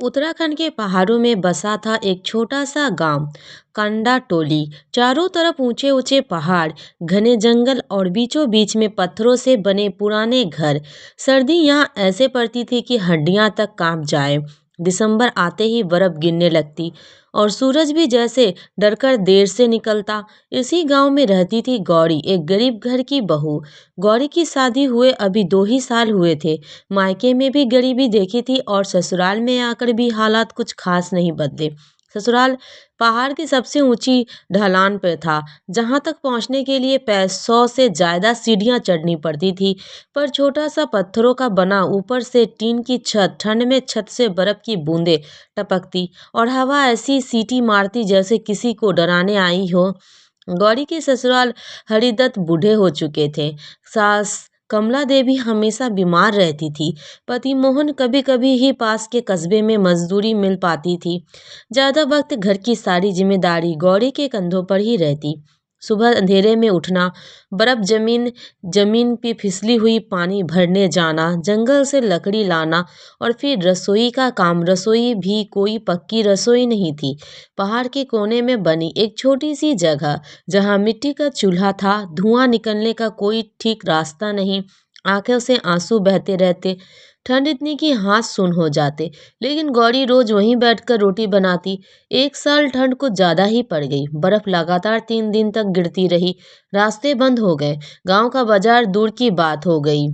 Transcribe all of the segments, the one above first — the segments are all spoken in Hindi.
उत्तराखंड के पहाड़ों में बसा था एक छोटा सा गांव कंडाटोली। चारों तरफ ऊंचे ऊंचे पहाड़, घने जंगल और बीचों बीच में पत्थरों से बने पुराने घर। सर्दी यहाँ ऐसे पड़ती थी कि हड्डियां तक कांप जाए। दिसंबर आते ही बर्फ गिरने लगती और सूरज भी जैसे डरकर देर से निकलता। इसी गांव में रहती थी गौरी, एक गरीब घर की बहू। गौरी की शादी हुए अभी 2 ही साल हुए थे। मायके में भी गरीबी देखी थी और ससुराल में आकर भी हालात कुछ खास नहीं बदले। ससुराल पहाड़ की सबसे ऊंची ढलान पर था, जहां तक पहुंचने के लिए 100 से ज्यादा सीढ़ियां चढ़नी पड़ती थी। पर छोटा सा पत्थरों का बना, ऊपर से टीन की छत, ठंड में छत से बर्फ की बूंदें टपकती और हवा ऐसी सीटी मारती जैसे किसी को डराने आई हो। गौरी के ससुराल हरिदत्त बूढ़े हो चुके थे। सास कमला देवी हमेशा बीमार रहती थी। पति मोहन कभी कभी ही पास के कस्बे में मजदूरी मिल पाती थी। ज्यादा वक्त घर की सारी जिम्मेदारी गौरी के कंधों पर ही रहती। सुबह अंधेरे में उठना, बर्फ जमीन जमीन पे फिसली हुई पानी भरने जाना, जंगल से लकड़ी लाना और फिर रसोई का काम। रसोई भी कोई पक्की रसोई नहीं थी। पहाड़ के कोने में बनी एक छोटी सी जगह, जहाँ मिट्टी का चूल्हा था। धुआं निकलने का कोई ठीक रास्ता नहीं। आंखों से आंसू बहते रहते। ठंड इतनी कि हाथ सुन हो जाते, लेकिन गौरी रोज वहीं बैठकर रोटी बनाती। एक साल ठंड कुछ ज्यादा ही पड़ गई। बर्फ लगातार 3 दिन तक गिरती रही। रास्ते बंद हो गए। गांव का बाजार दूर की बात हो गई।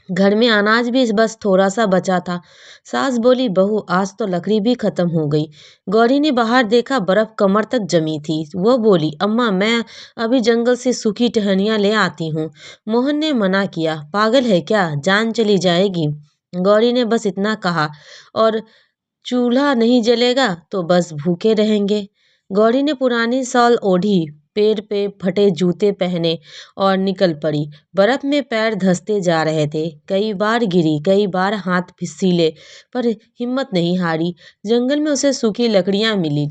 घर में अनाज भी बस थोड़ा सा बचा था। सास बोली, बहू आज तो लकड़ी भी खत्म हो गई। गौरी ने बाहर देखा, बर्फ कमर तक जमी थी। वो बोली, अम्मा मैं अभी जंगल से सूखी टहनियां ले आती हूँ। मोहन ने मना किया, पागल है क्या, जान चली जाएगी। गौरी ने बस इतना कहा, और चूल्हा नहीं जलेगा तो बस भूखे रहेंगे। गौरी ने पुरानी शॉल ओढ़ी, पैर पे फटे जूते पहने और निकल पड़ी। बर्फ में पैर धंसते जा रहे थे। कई बार गिरी, कई बार हाथ फिसले, पर हिम्मत नहीं हारी। जंगल में उसे सूखी लकड़ियां मिली।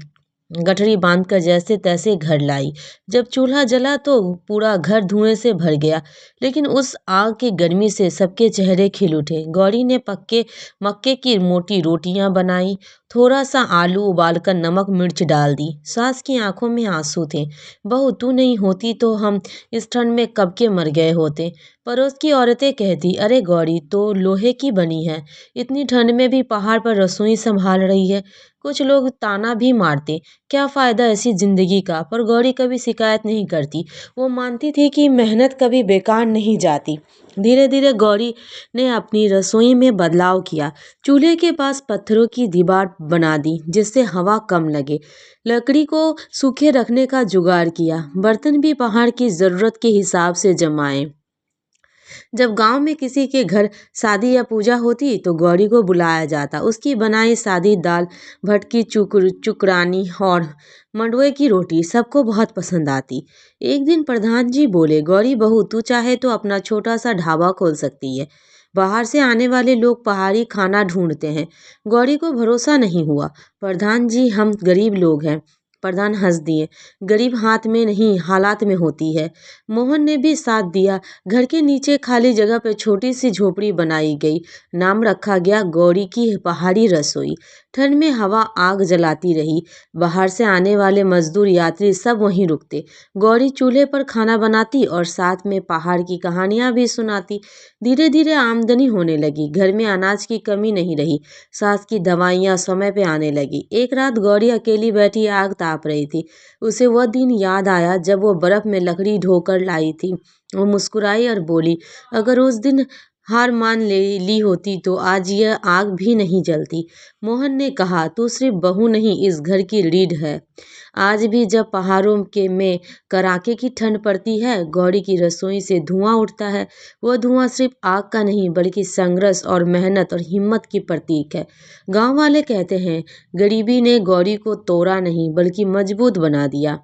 गठरी बांधकर जैसे तैसे घर लाई। जब चूल्हा जला तो पूरा घर धुएं से भर गया, लेकिन उस आग की गर्मी से सबके चेहरे खिल उठे। गौरी ने पक्के मक्के की मोटी रोटियां बनाई, थोड़ा सा आलू उबालकर नमक मिर्च डाल दी। सास की आंखों में आंसू थे। बहू तू नहीं होती तो हम इस ठंड में कब के मर गए होते। पड़ोस की औरतें कहती, अरे गौरी तो लोहे की बनी है, इतनी ठंड में भी पहाड़ पर रसोई संभाल रही है। कुछ लोग ताना भी मारते, क्या फायदा ऐसी जिंदगी का, पर गौरी कभी शिकायत नहीं करती। वो मानती थी कि मेहनत कभी बेकार नहीं जाती। धीरे धीरे गौरी ने अपनी रसोई में बदलाव किया। चूल्हे के पास पत्थरों की दीवार बना दी, जिससे हवा कम लगे। लकड़ी को सूखे रखने का जुगाड़ किया। बर्तन भी पहाड़ की जरूरत के हिसाब से जमाए। जब गांव में किसी के घर शादी या पूजा होती तो गौरी को बुलाया जाता। उसकी बनाई सादी दाल, भटकी चुकरानी और मंडुए की रोटी सबको बहुत पसंद आती। एक दिन प्रधान जी बोले, गौरी बहू तू चाहे तो अपना छोटा सा ढाबा खोल सकती है। बाहर से आने वाले लोग पहाड़ी खाना ढूंढते हैं। गौरी को भरोसा नहीं हुआ। प्रधान जी हम गरीब लोग हैं। प्रधान हंस दिए, गरीब हाथ में नहीं हालात में होती है। मोहन ने भी साथ दिया। घर के नीचे खाली जगह पर छोटी सी झोपड़ी बनाई गई। नाम रखा गया गौरी की पहाड़ी रसोई। ठंड में हवा आग जलाती रही। बाहर से आने वाले मजदूर यात्री सब वहीं रुकते। गौरी चूल्हे पर खाना बनाती और साथ में पहाड़ की कहानियां भी सुनाती। धीरे धीरे आमदनी होने लगी। घर में अनाज की कमी नहीं रही। सास की दवाइयाँ समय पे आने लगी। एक रात गौरी अकेली बैठी आग ताप रही थी। उसे वह दिन याद आया जब वो बर्फ में लकड़ी ढोकर लाई थी। वो मुस्कुराई और बोली, अगर उस दिन हार मान ले ली होती तो आज यह आग भी नहीं जलती। मोहन ने कहा, तू सिर्फ बहू नहीं, इस घर की रीढ़ है। आज भी जब पहाड़ों के में कड़ाके की ठंड पड़ती है, गौरी की रसोई से धुआं उठता है। वह धुआं सिर्फ आग का नहीं, बल्कि संघर्ष और मेहनत और हिम्मत की प्रतीक है। गांव वाले कहते हैं, गरीबी ने गौरी को तोड़ा नहीं, बल्कि मजबूत बना दिया।